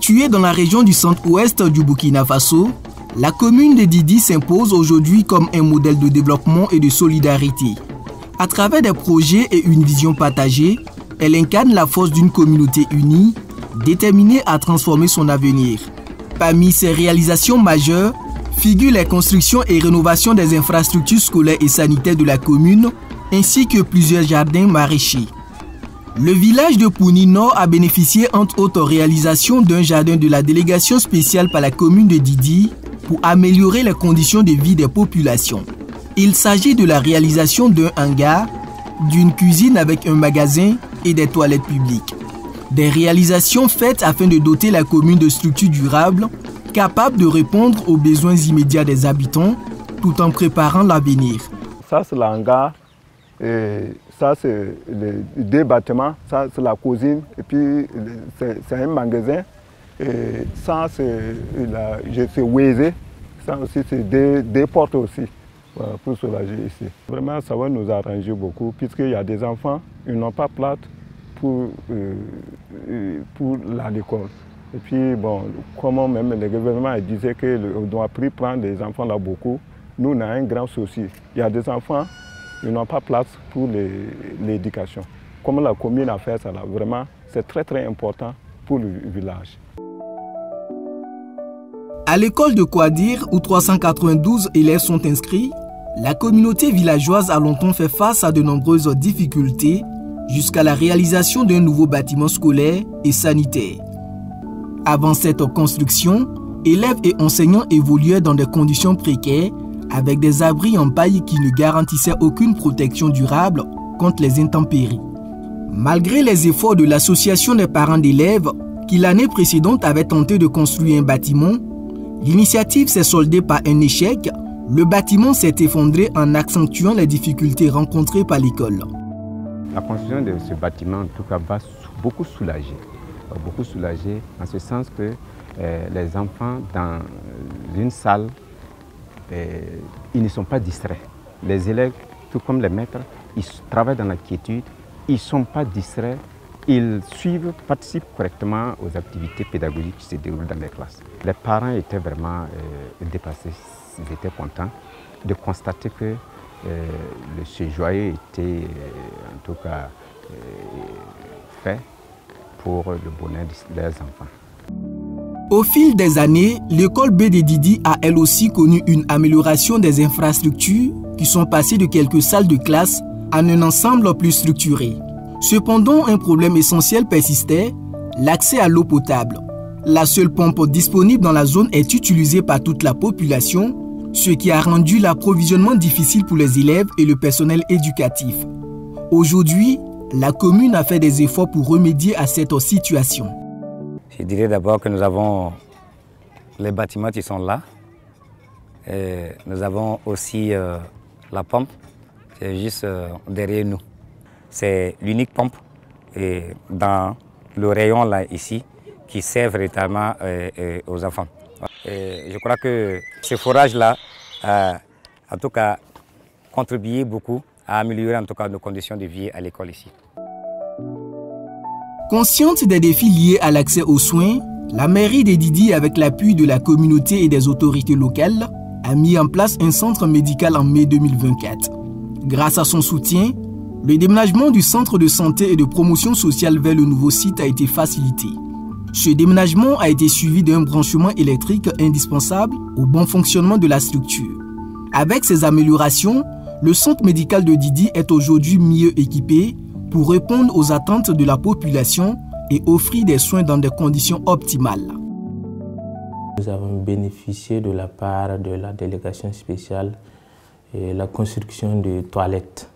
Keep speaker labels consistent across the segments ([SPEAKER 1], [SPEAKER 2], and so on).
[SPEAKER 1] Située dans la région du centre-ouest du Burkina Faso, la commune de Didi s'impose aujourd'hui comme un modèle de développement et de solidarité. À travers des projets et une vision partagée, elle incarne la force d'une communauté unie, déterminée à transformer son avenir. Parmi ses réalisations majeures figurent les constructions et rénovations des infrastructures scolaires et sanitaires de la commune, ainsi que plusieurs jardins maraîchers. Le village de Pouni Nord a bénéficié entre autres réalisations d'un jardin de la délégation spéciale par la commune de Didi pour améliorer les conditions de vie des populations. Il s'agit de la réalisation d'un hangar, d'une cuisine avec un magasin et des toilettes publiques. Des réalisations faites afin de doter la commune de structures durables, capables de répondre aux besoins immédiats des habitants, tout en préparant l'avenir.
[SPEAKER 2] Ça c'est l'hangar, et ça c'est les deux bâtiments, ça c'est la cuisine, et puis c'est un magasin. Et ça c'est Wézé, ça aussi c'est des portes aussi. Pour soulager ici. Vraiment, ça va nous arranger beaucoup, puisqu'il y a des enfants, ils n'ont pas plate pour l'école. Et puis, bon, comment même le gouvernement disait qu'on doit prendre les enfants là beaucoup, nous, on a un grand souci. Il y a des enfants, ils n'ont pas place pour l'éducation. Comment la commune a fait ça là, vraiment, c'est très très important pour le village.
[SPEAKER 1] À l'école de Kouadir, où 392 élèves sont inscrits, la communauté villageoise a longtemps fait face à de nombreuses difficultés jusqu'à la réalisation d'un nouveau bâtiment scolaire et sanitaire. Avant cette construction, élèves et enseignants évoluaient dans des conditions précaires avec des abris en paille qui ne garantissaient aucune protection durable contre les intempéries. Malgré les efforts de l'association des parents d'élèves qui l'année précédente avait tenté de construire un bâtiment, l'initiative s'est soldée par un échec. Le bâtiment s'est effondré en accentuant les difficultés rencontrées par l'école.
[SPEAKER 3] La construction de ce bâtiment, en tout cas, va beaucoup soulager en ce sens que les enfants dans une salle, ils ne sont pas distraits. Les élèves, tout comme les maîtres, ils travaillent dans la quiétude, ils ne sont pas distraits, ils suivent, participent correctement aux activités pédagogiques qui se déroulent dans les classes. Les parents étaient vraiment dépassés. Ils étaient contents de constater que ce joyeux était en tout cas fait pour le bonheur de leurs enfants.
[SPEAKER 1] Au fil des années, l'école B de Didi a elle aussi connu une amélioration des infrastructures qui sont passées de quelques salles de classe à un ensemble plus structuré. Cependant, un problème essentiel persistait, l'accès à l'eau potable. La seule pompe disponible dans la zone est utilisée par toute la population, ce qui a rendu l'approvisionnement difficile pour les élèves et le personnel éducatif. Aujourd'hui, la commune a fait des efforts pour remédier à cette situation.
[SPEAKER 4] Je dirais d'abord que nous avons les bâtiments qui sont là. Et nous avons aussi la pompe, c'est juste derrière nous. C'est l'unique pompe dans le rayon là ici qui sert véritablement aux enfants. Et je crois que ce forage-là a en tout cas contribué beaucoup à améliorer en tout cas nos conditions de vie à l'école ici.
[SPEAKER 1] Consciente des défis liés à l'accès aux soins, la mairie de Didi, avec l'appui de la communauté et des autorités locales, a mis en place un centre médical en mai 2024. Grâce à son soutien, le déménagement du centre de santé et de promotion sociale vers le nouveau site a été facilité. Ce déménagement a été suivi d'un branchement électrique indispensable au bon fonctionnement de la structure. Avec ces améliorations, le centre médical de Didi est aujourd'hui mieux équipé pour répondre aux attentes de la population et offrir des soins dans des conditions optimales.
[SPEAKER 5] Nous avons bénéficié de la part de la délégation spéciale et la construction de toilettes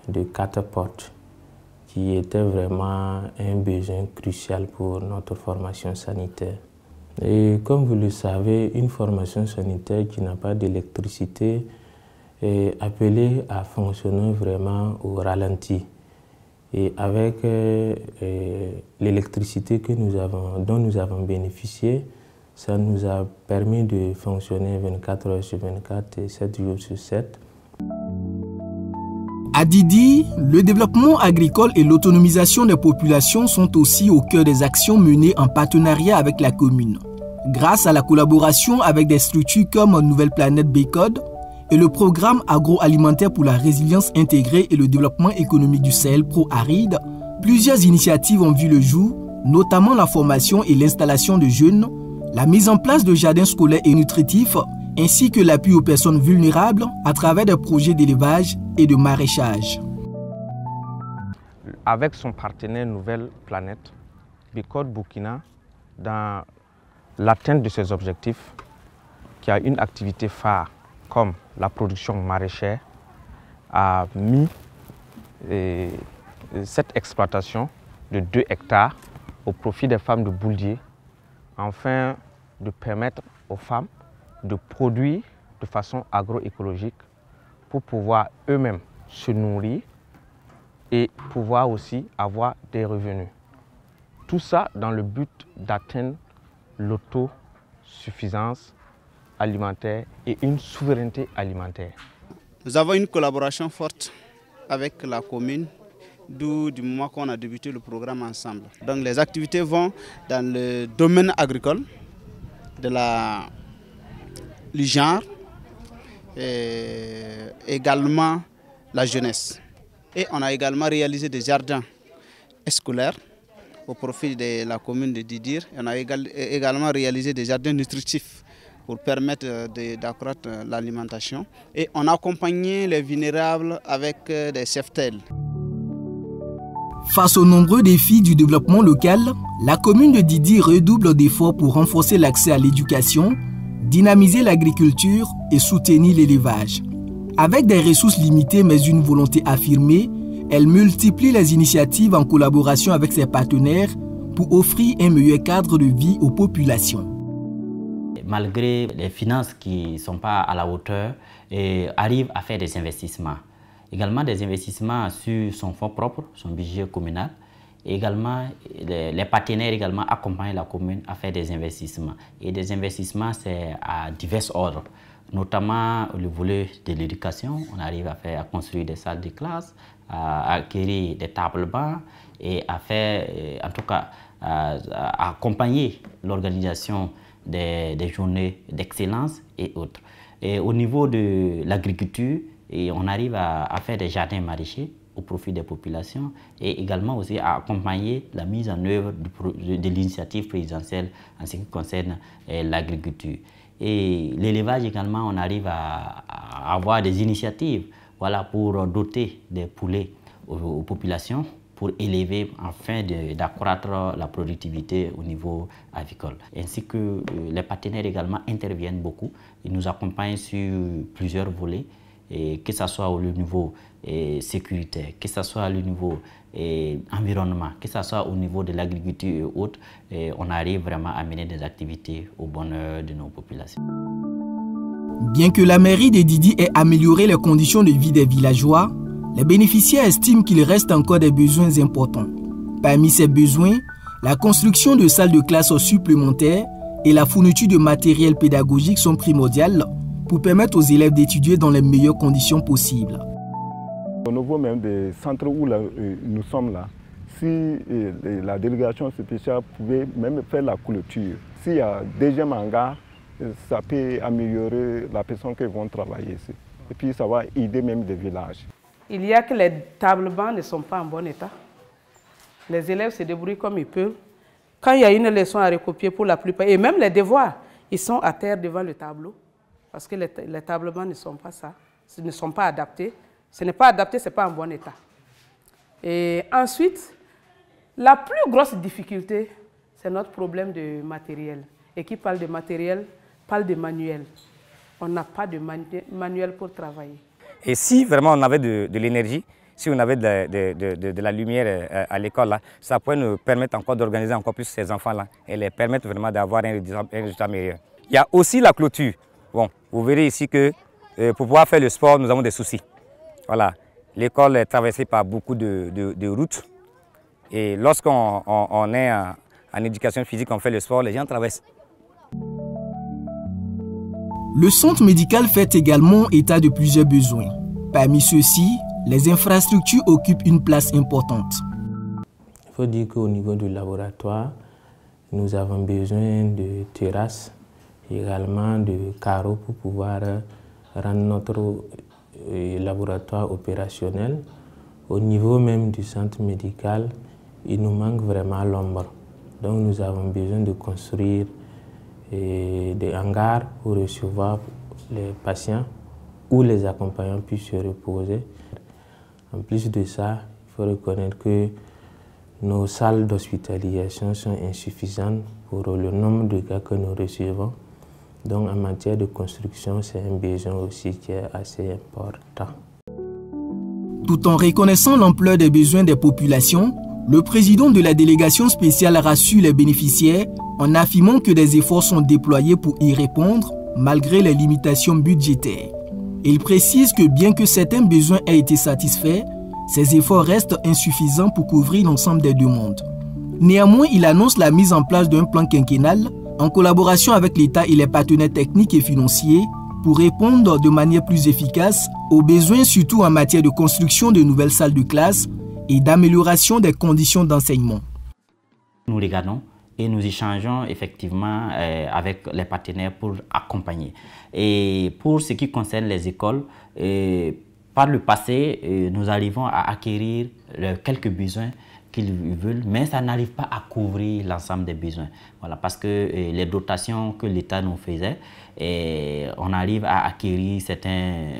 [SPEAKER 5] de 4 portes qui était vraiment un besoin crucial pour notre formation sanitaire. Et comme vous le savez, une formation sanitaire qui n'a pas d'électricité est appelée à fonctionner vraiment au ralenti. Et avec l'électricité dont nous avons bénéficié, ça nous a permis de fonctionner 24 heures sur 24 et 7 jours sur 7.
[SPEAKER 1] À Didi, le développement agricole et l'autonomisation des populations sont aussi au cœur des actions menées en partenariat avec la commune. Grâce à la collaboration avec des structures comme Nouvelle Planète BCODE et le programme agroalimentaire pour la résilience intégrée et le développement économique du Sahel Pro-Aride, plusieurs initiatives ont vu le jour, notamment la formation et l'installation de jeunes, la mise en place de jardins scolaires et nutritifs, ainsi que l'appui aux personnes vulnérables à travers des projets d'élevage et de maraîchage.
[SPEAKER 6] Avec son partenaire Nouvelle Planète, BCODE Burkina, dans l'atteinte de ses objectifs, qui a une activité phare comme la production maraîchère, a mis cette exploitation de 2 hectares au profit des femmes de Bouldier, afin de permettre aux femmes de produire de façon agroécologique pour pouvoir eux-mêmes se nourrir et pouvoir aussi avoir des revenus. Tout ça dans le but d'atteindre l'autosuffisance alimentaire et une souveraineté alimentaire.
[SPEAKER 7] Nous avons une collaboration forte avec la commune, d'où du moment qu'on a débuté le programme ensemble. Donc les activités vont dans le domaine agricole, de le genre, et également la jeunesse. Et on a également réalisé des jardins scolaires au profit de la commune de Didir. On a également réalisé des jardins nutritifs pour permettre d'accroître l'alimentation. Et on a accompagné les vulnérables avec des cheptels.
[SPEAKER 1] Face aux nombreux défis du développement local, la commune de Didi redouble d'efforts pour renforcer l'accès à l'éducation, dynamiser l'agriculture et soutenir l'élevage. Avec des ressources limitées mais une volonté affirmée, elle multiplie les initiatives en collaboration avec ses partenaires pour offrir un meilleur cadre de vie aux populations.
[SPEAKER 8] Malgré les finances qui ne sont pas à la hauteur, arrive à faire des investissements. Également des investissements sur son fonds propre, son budget communal. Et également, les partenaires également accompagnent la commune à faire des investissements. Et des investissements, c'est à divers ordres. Notamment le volet de l'éducation. On arrive à construire des salles de classe, à acquérir des tables bancs et à faire, en tout cas, à accompagner l'organisation des journées d'excellence et autres. Et au niveau de l'agriculture, on arrive à faire des jardins maraîchers au profit des populations et également aussi à accompagner la mise en œuvre de l'initiative présidentielle en ce qui concerne l'agriculture. Et l'élevage également, on arrive à avoir des initiatives pour doter des poulets aux populations pour élever afin d'accroître la productivité au niveau avicole. Ainsi que les partenaires également interviennent beaucoup. Ils nous accompagnent sur plusieurs volets, et que ce soit au niveau sécuritaire, que ce soit au niveau environnement, que ce soit au niveau de l'agriculture et autres, on arrive vraiment à mener des activités au bonheur de nos populations.
[SPEAKER 1] Bien que la mairie de Didi ait amélioré les conditions de vie des villageois, les bénéficiaires estiment qu'il reste encore des besoins importants. Parmi ces besoins, la construction de salles de classe supplémentaires et la fourniture de matériel pédagogique sont primordiales pour permettre aux élèves d'étudier dans les meilleures conditions possibles.
[SPEAKER 2] Au niveau même des centres où nous sommes là, si la délégation spéciale pouvait même faire la clôture, s'il y a un deuxième hangar, ça peut améliorer la personne qui vont travailler ici. Et puis ça va aider même des villages.
[SPEAKER 9] Il y a que les tables bancs ne sont pas en bon état. Les élèves se débrouillent comme ils peuvent. Quand il y a une leçon à recopier pour la plupart, et même les devoirs, ils sont à terre devant le tableau. Parce que les tables bancs ne sont pas ça, ne sont pas adaptés. Ce n'est pas adapté, ce n'est pas en bon état. Et ensuite, la plus grosse difficulté, c'est notre problème de matériel. Et qui parle de matériel, parle de manuel. On n'a pas de manuel pour travailler.
[SPEAKER 4] Et si vraiment on avait de l'énergie, si on avait de la lumière à l'école, ça pourrait nous permettre encore d'organiser encore plus ces enfants-là et les permettre vraiment d'avoir un résultat meilleur. Il y a aussi la clôture. Bon, vous verrez ici que pour pouvoir faire le sport, nous avons des soucis. Voilà, l'école est traversée par beaucoup de routes. Et lorsqu'on est en éducation physique, on fait le sport, les gens traversent.
[SPEAKER 1] Le centre médical fait également état de plusieurs besoins. Parmi ceux-ci, les infrastructures occupent une place importante.
[SPEAKER 5] Il faut dire qu'au niveau du laboratoire, nous avons besoin de terrasses, également de carreaux pour pouvoir rendre notre laboratoire opérationnel. Au niveau même du centre médical, il nous manque vraiment l'ombre. Donc nous avons besoin de construire des hangars pour recevoir les patients où les accompagnants puissent se reposer. En plus de ça, il faut reconnaître que nos salles d'hospitalisation sont insuffisantes pour le nombre de cas que nous recevons. Donc en matière de construction, c'est un besoin aussi qui est assez important.
[SPEAKER 1] Tout en reconnaissant l'ampleur des besoins des populations, le président de la délégation spéciale rassure les bénéficiaires en affirmant que des efforts sont déployés pour y répondre malgré les limitations budgétaires. Il précise que bien que certains besoins aient été satisfaits, ces efforts restent insuffisants pour couvrir l'ensemble des demandes. Néanmoins, il annonce la mise en place d'un plan quinquennal en collaboration avec l'État et les partenaires techniques et financiers pour répondre de manière plus efficace aux besoins, surtout en matière de construction de nouvelles salles de classe et d'amélioration des conditions d'enseignement.
[SPEAKER 8] Nous regardons et nous échangeons effectivement avec les partenaires pour accompagner. Et pour ce qui concerne les écoles, par le passé, nous arrivons à acquérir quelques besoins qu'ils veulent, mais ça n'arrive pas à couvrir l'ensemble des besoins. Voilà, parce que les dotations que l'État nous faisait, on arrive à acquérir certains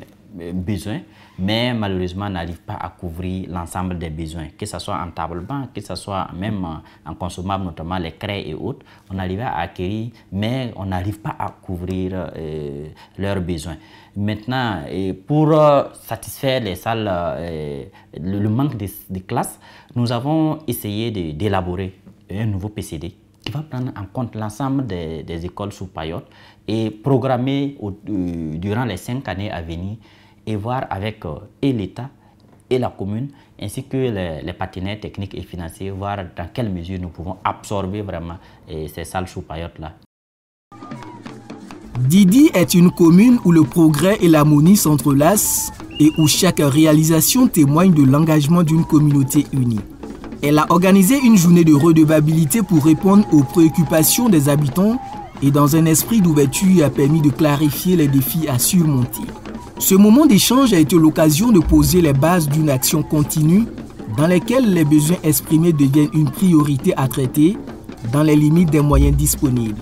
[SPEAKER 8] besoins, mais malheureusement n'arrive pas à couvrir l'ensemble des besoins, que ce soit en table-banc, que ce soit même en consommable, notamment les craies et autres. On arrive à acquérir, mais on n'arrive pas à couvrir leurs besoins. Maintenant, pour satisfaire les salles, le manque de classes, nous avons essayé d'élaborer un nouveau PCD qui va prendre en compte l'ensemble des écoles sous Payotte et programmer durant les 5 années à venir et voir avec et l'État et la commune ainsi que les partenaires techniques et financiers, voir dans quelle mesure nous pouvons absorber vraiment ces salles sous Payotte-là.
[SPEAKER 1] Didi est une commune où le progrès et l'harmonie s'entrelacent et où chaque réalisation témoigne de l'engagement d'une communauté unie. Elle a organisé une journée de redevabilité pour répondre aux préoccupations des habitants et dans un esprit d'ouverture a permis de clarifier les défis à surmonter. Ce moment d'échange a été l'occasion de poser les bases d'une action continue dans laquelle les besoins exprimés deviennent une priorité à traiter dans les limites des moyens disponibles.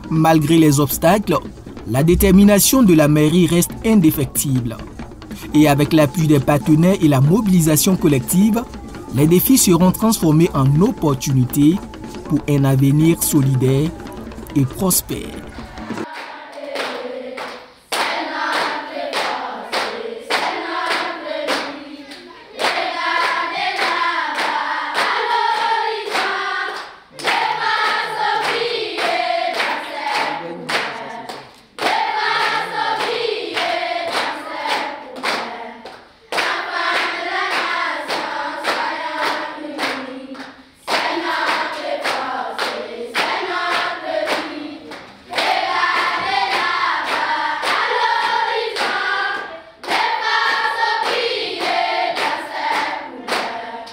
[SPEAKER 1] Malgré les obstacles, la détermination de la mairie reste indéfectible. Et avec l'appui des partenaires et la mobilisation collective, les défis seront transformés en opportunités pour un avenir solidaire et prospère.